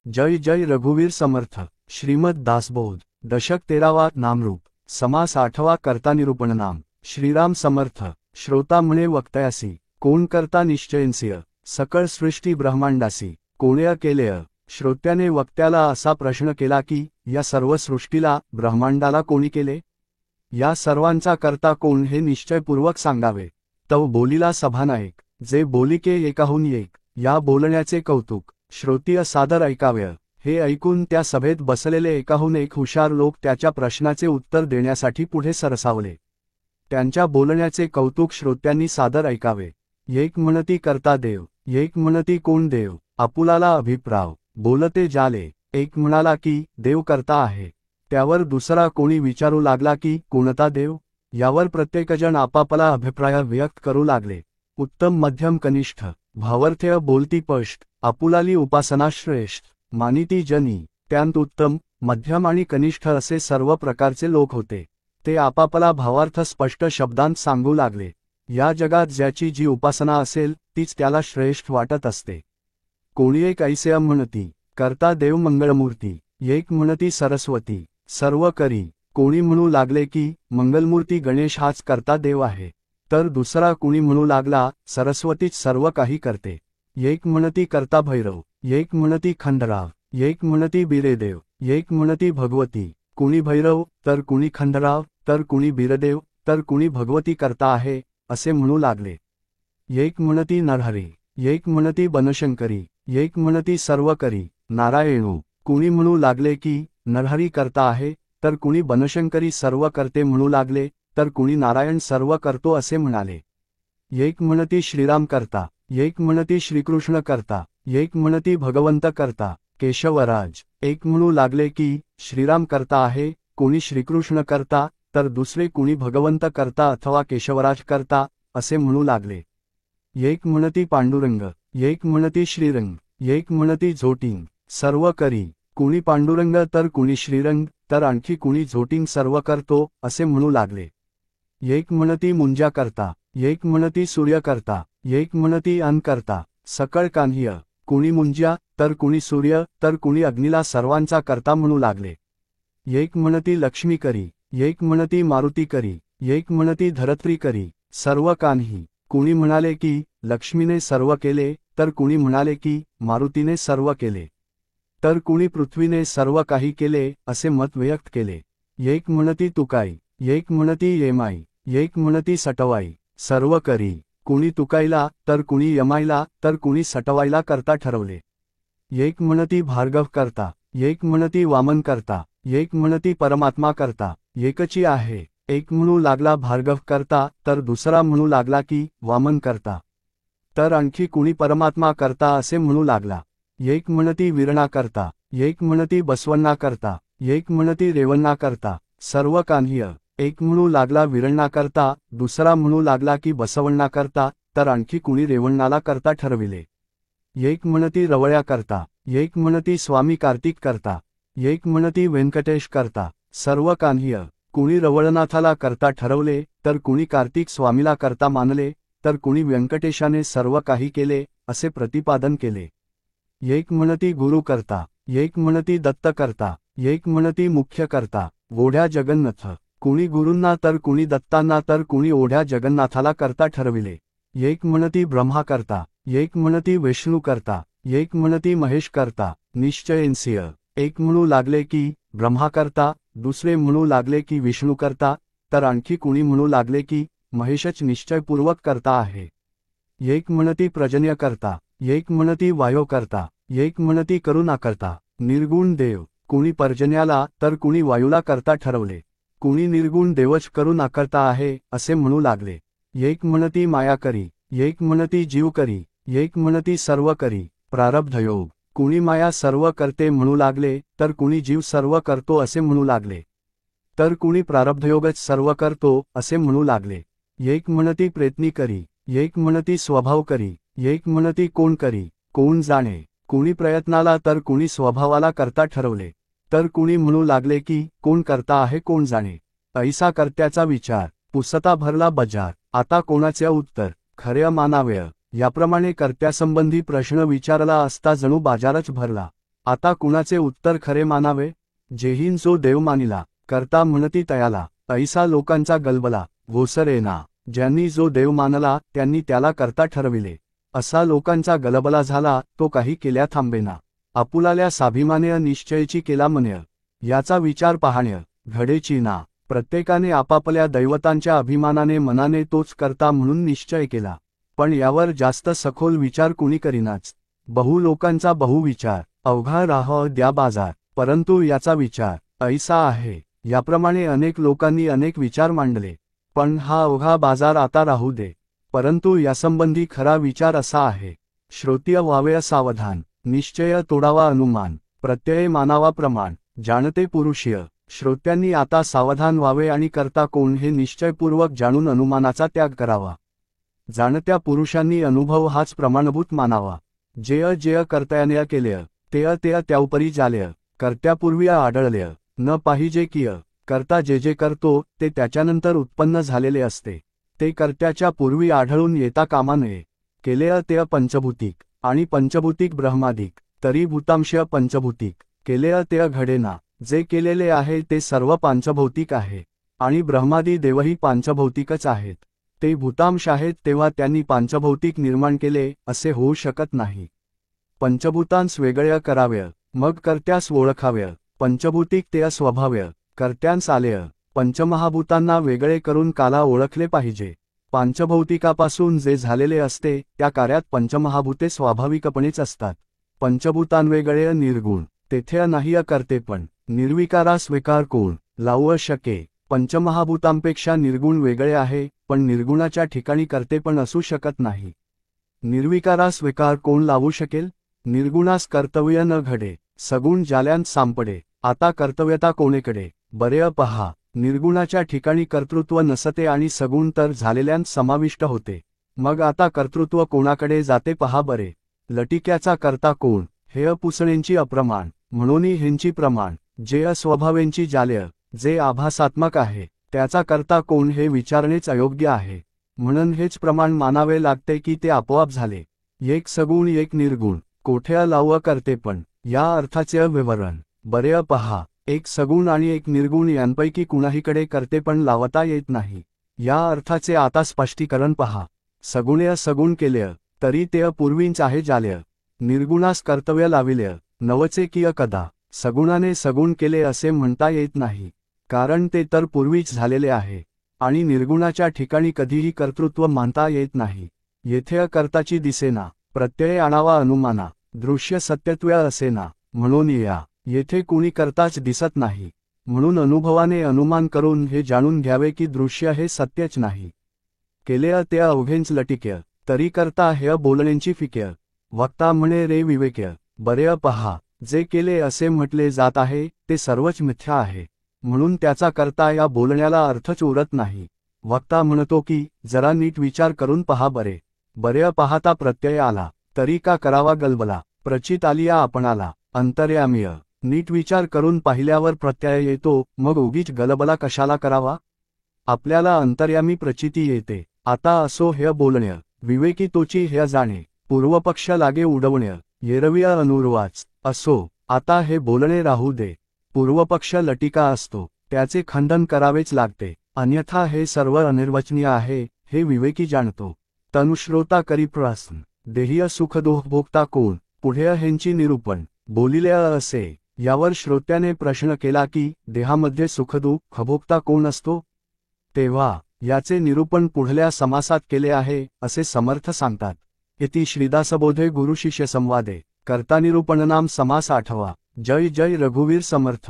जय जय रघुवीर समर्थ। श्रीमद दासबोध। दशक 13वा नामरूप। समास 8वा कर्ता निरूपण नाम। श्रीराम समर्थ। श्रोता म्हणे वक्तयासी, कोण करता निश्चयंसिय, सकळ सृष्टी ब्रह्मांडासी कोण्या केलेय। श्रोत्याने वक्त्याला असा प्रश्न केला की या सर्व सृष्टीला ब्रह्मांडाला कोणी केले, या सर्वांचा करता कोण हे निश्चयपूर्वक सांगावे। तव बोलिला सभानायक, जे बोलिके एकाहून एक, या बोलण्याचे कौतुक श्रोतीय सादर ऐकावे। हे ऐकून त्या सभेत बसलेले एकाहून एक हुशार लोक त्याच्या प्रश्नाचे उत्तर देण्यासाठी पुढे सरसावले। त्यांच्या बोलण्याचे कौतुक श्रोत्यांनी सादर ऐकावे। एक म्हणती करता देव, एक म्हणती कोण देव, आपुलाला अभिप्राव बोलते जाले। एक म्हणाला की देव करता आहे, त्यावर दुसरा कोणी विचारू लागला की कोणता देव। यावर प्रत्येकजण आपापला अभिप्राय व्यक्त करू लागले। उत्तम मध्यम कनिष्ठ भावार्थ्य बोलती स्पष्ट, आपुलाली उपासना श्रेष्ठ मानिती जनी। त्यांत उत्तम मध्यम आणि कनिष्ठ असे सर्व प्रकारचे लोक होते। ते आपापला भावार्थ स्पष्ट शब्दांत सांगू लागले। या जगात ज्याची जी उपासना असेल तीच त्याला श्रेष्ठ वाटत असते। कोणी एक ऐसे म्हणती करता देव मंगळमूर्ती, एक म्हणती सरस्वती सर्व करी। कोणी म्हणू लागले की मंगलमूर्ती गणेश हाच करता देव आहे, तर दुसरा कुणी म्हणू लागला सरस्वतीच सर्व काही करते। एक म्हणती करता भैरव, एक म्हणती खंडराव, एक म्हणती बिरेदेव, एक म्हणती भगवती। कुणी भैरव तर कुणी खंडराव तर कुणी बिरदेव तर कुणी भगवती करता आहे असे म्हणू लागले। एक म्हणती नरहरी, एक म्हणती बनशंकरी, एक म्हणती सर्व करी नारायणू। कुणी म्हणू लागले की नरहरी करता आहे, तर कुणी बनशंकरी सर्व करते म्हणू लागले, तर कुणी नारायण सर्व करतो असे म्हणाले। एक म्हणती श्रीराम करता, एक म्हणती श्रीकृष्ण करता, एक म्हणती भगवंत करता केशवराज। एक म्हणू लागले की श्रीराम करता आहे, कोणी श्रीकृष्ण करता तर दुसरे कुणी भगवंत करता अथवा केशवराज करता असे म्हणू लागले। एक म्हणती पांडुरंग, एक म्हणती श्रीरंग, एक म्हणती झोटिंग सर्व करी। कुणी पांडुरंग तर कुणी श्रीरंग तर आणखी कुणी झोटिंग सर्व करतो असे म्हणू लागले। एक म्हणती मुंजा करता, एक म्हणती सूर्य करता, एक म्हणती अन्न करता सकळ कान्ह्य। कुणी मुंजा तर कुणी सूर्य तर कुणी अग्नीला सर्वांचा करता म्हणू लागले। एक म्हणती लक्ष्मी करी, एक म्हणती मारुती करी, एक म्हणती धरत्री करी सर्व कान्ही। कुणी म्हणाले की लक्ष्मीने सर्व केले, तर कुणी म्हणाले की मारुतीने सर्व केले, तर कुणी पृथ्वीने सर्व काही केले असे मत व्यक्त केले। एक म्हणती तुकाई, एक म्हणती येमाई, एक म्हणती सटवाई सर्व करी। कुणी तुकाईला तर कुणी यमाईला तर कुणी सटवाईला करता ठरवले। एक म्हणती भार्गव करता, एक म्हणती वामन करता, एक म्हणती परमात्मा करता एकची आहे। एक म्हणू लागला भार्गव करता, तर दुसरा म्हणू लागला की वामन करता, तर आणखी कुणी परमात्मा करता असे म्हणू लागला। एक म्हणती वीरणा करता, एक म्हणती बसवण्णा करता, एक म्हणती रेवण्णा करता सर्व कान्ह्य। एक म्हणू लागला वीरण्णा करता, दुसरा म्हणू लागला की बसवण्णा करता, तर आणखी कुणी रेवण्णाला करता ठरविले। एक म्हणती रवळ्या करता, एक म्हणती स्वामी कार्तिक करता, एक म्हणती व्यंकटेश करता सर्व कान्ह्य। कुणी रवळनाथाला करता ठरवले, तर कुणी कार्तिक स्वामीला करता मानले, तर कुणी व्यंकटेशाने सर्व काही केले असे प्रतिपादन केले। एक म्हणती गुरु करता, एक म्हणती दत्त करता, एक म्हणती मुख्य करता ओढ्या जगन्नाथ। कुणी गुरूंना तर कुणी दत्तांना तर कुणी ओढ्या जगन्नाथाला करता ठरविले। एक म्हणती ब्रह्मा करता, एक म्हणती विष्णू करता, एक म्हणती महेश करता निश्चयेंसिय। एक म्हणू लागले की ब्रह्मा करता, दुसरे म्हणू लागले की विष्णू करता, तर आणखी कुणी म्हणू लागले की महेशच निश्चयपूर्वक करता आहे। एक म्हणती पर्जन्य करता, एक म्हणती वायो करता, एक म्हणती करुणा करता निर्गुण देव। कुणी पर्जन्याला तर कुणी वायूला करता ठरवले, कुणी निर्गुण देवच करुणा करता आहे असे म्हणू लागले। एक म्हणती माया करी, एक म्हणती जीव करी, एक म्हणती सर्व करी प्रारब्धयोग। कुणी माया सर्व करते म्हणू लागले, तर कुणी जीव सर्व करतो असे म्हणू लागले, तर कुणी प्रारब्धयोगच सर्व करतो असे म्हणू लागले। एक म्हणती प्रयत्नी करी, एक म्हणती स्वभाव करी, एक म्हणती कोण करी कोण जाणे। कुणी प्रयत्नाला तर कुणी स्वभावाला करता ठरवले, तर कुणी म्हणू लागले की कोण करता आहे कोण जाणे। ऐसा कर्त्याचा विचार पुसता भरला बजार, आता कोणाचे उत्तर खरे मानावे। याप्रमाणे कर्त्यासंबंधी प्रश्न विचारला असता जणू बाजारच भरला। आता कुणाचे उत्तर खरे मानावे? जेहीन जो देव मानिला, करता म्हणती तयाला, ऐसा लोकांचा गलबला, घोसरेना. ज्यांनी जो देव मानला त्यांनी त्याला करता ठरविले. असा लोकांचा गलबला झाला, तो काही केल्या थांबेना. आपुलाल्या स्वाभिमानेय निश्चयची केला मन्य. याचा विचार पाहण्य घडेची ना. प्रत्येकाने आपापल्या दैवतांच्या अभिमानाने मनाने तोच करता म्हणून निश्चय केला. पण यावर जास्त सखोल विचार कुणी करीनाच. बहु लोकांचा बहुविचार, अवघा राह द्या बाजार. परंतु याचा विचार ऐसा आहे, याप्रमाणे अनेक लोकांनी अनेक विचार मांडले. पण हा अवघा बाजार आता राहू दे. परंतु यासंबंधी खरा विचार असा आहे, श्रोतीय व्हावे सावधान, निश्चय तोडावा अनुमान, प्रत्यय मानावा प्रमाण, जाणते पुरुषीय. श्रोत्यांनी आता सावधान व्हावे आणि करता कोण हे निश्चयपूर्वक जाणून अनुमानाचा त्याग करावा. जाणत्या पुरुषांनी अनुभव हाच प्रमाणभूत मानावा. जेय जेय कर्तयाने केलेय, तेय तेय त्याउपरी जालेय, कर्त्यापूर्वी आढळलेय, न पाहिजे किय. करता जे जे करतो ते त्याच्यानंतर उत्पन्न झालेले असते, ते कर्त्याच्या पूर्वी आढळून येता कामा नये. केलेय तेय पंचभूतिक, आणि पंचभूतिक ब्रह्मादिक, तरी भूतांशय पंचभूतिक. केलेय तेय घडेना, जे केलेले आहे ते सर्व पांचभौतिक आहे, आणि ब्रह्मादी देवही पांचभौतिकच आहेत. ते भूतांश आहेत तेव्हा त्यांनी पांचभौतिक निर्माण केले असे होऊ शकत नाही. पंचभूतांस वेगळे कराव्य, मग कर्त्यास ओळखाव्य. पंचभूतिक तेय स्वभाव्य, कर्त्यांस आलेय. पंचमहाभूतांना वेगळे करून काला ओळखले पाहिजे. पांचभौतिकापासून जे झालेले असते त्या कार्यात पंचमहाभूते स्वाभाविकपणेच असतात. पंचभूतांवेगळे निर्गुण, तेथे नाही करतेपण. निर्विकारा स्वीकार कोण लावू शके? पंचमहाभूतांपेक्षा निर्गुण वेगळे आहे, पण निर्गुणाच्या ठिकाणी कर्तेपण असू शकत नाही. निर्विकारा स्वीकार कोण लावू शकेल? निर्गुणास कर्तव्य न घडे, सगुण जाल्यांत सांपडे. आता कर्तव्यता कोणेकडे? बरे पहा, निर्गुणाच्या ठिकाणी कर्तृत्व नसते आणि सगुण तर झालेल्यांत समाविष्ट होते. मग आता कर्तृत्व कोणाकडे जाते पहा बरे. लटिक्याचा करता कोण? हे अपुसणेंची अप्रमाण, म्हणूनी हेंची प्रमाण. जे अस्वभावेंची जाल्य, जे आभासात्मक आहे, त्याचा करता कोण हे विचारणेच अयोग्य आहे. म्हणून हेच प्रमाण मानावे लागते की ते आपोआप झाले. एक सगुण एक निर्गुण, कोठे लावू करतेपण, या अर्थाचे विवरण. बरे पहा, एक सगुण आणि एक निर्गुण यांपैकी कुणाहीकडे कर्तेपण लावता येत नाही. या अर्थाचे आता स्पष्टीकरण पहा. सगुणे सगुण केलेय, तरी ते पूर्वीच आहे जालेय. निर्गुणास कर्तव्य लाविलेय, नवचे किय कदा. सगुणाने सगुण केले असे म्हणता येत नाही, कारण ते तर पूर्वीच झालेले आहे. आणि निर्गुणाच्या ठिकाणी कधीही कर्तृत्व मानता येत नाही. येथे कर्ताची दिसेना, प्रत्यय आणावा अनुमाना, दृश्य सत्यत्व असेना. म्हणून येथे कुणी करताच दिसत नाही. म्हणून अनुभवाने अनुमान करून हे जाणून घ्यावे की दृश्य हे सत्यच नाही. केलेय ते अवघेंच लटिक्य, तरी करता हे बोलणेंची फिक्य. वक्ता म्हणे रे विवेक्य, बरे पहा, जे केले असे म्हटले जात आहे ते सर्वच मिथ्या आहे. म्हणून त्याचा करता या बोलण्याला अर्थच उरत नाही. वक्ता म्हणतो की जरा नीट विचार करून पहा बरे. बरे पाहता प्रत्यय आला, तरी का करावा गलबला. प्रचित आलिया आपणाला, अंतर्यामीय. नीट विचार करून पाहिल्यावर प्रत्यय येतो, मग उगीच गलबला कशाला करावा. आपल्याला अंतर्यामी प्रचिती येते. आता असो हे बोलण्य, विवेकी तोची हे जाणे. पूर्वपक्ष लागे उडवण्य, येरविय अनुर्वाच. असो, आता हे बोलणे राहू दे. पूर्वपक्ष लटिका असतो, त्याचे खंडन करावेच लागते. अन्यथा हे सर्व अनिर्वचनीय आहे हे विवेकी जाणतो. तनुश्रोता करी प्रश्न, देहीय सुखदुःख भोगता कोण? पुढे हेंची निरूपण. बोलिले असे. यावर श्रोत्याने प्रश्न केला की देहामध्ये सुखदुःख भोगता कोण असतो? तेव्हा याचे निरूपण पुढल्या समासात केले आहे असे समर्थ सांगतात. इति श्रीदासबोधे गुरुशिष्य संवादे कर्ता निरूपणनाम समास 8वा. जय जय रघुवीर समर्थ.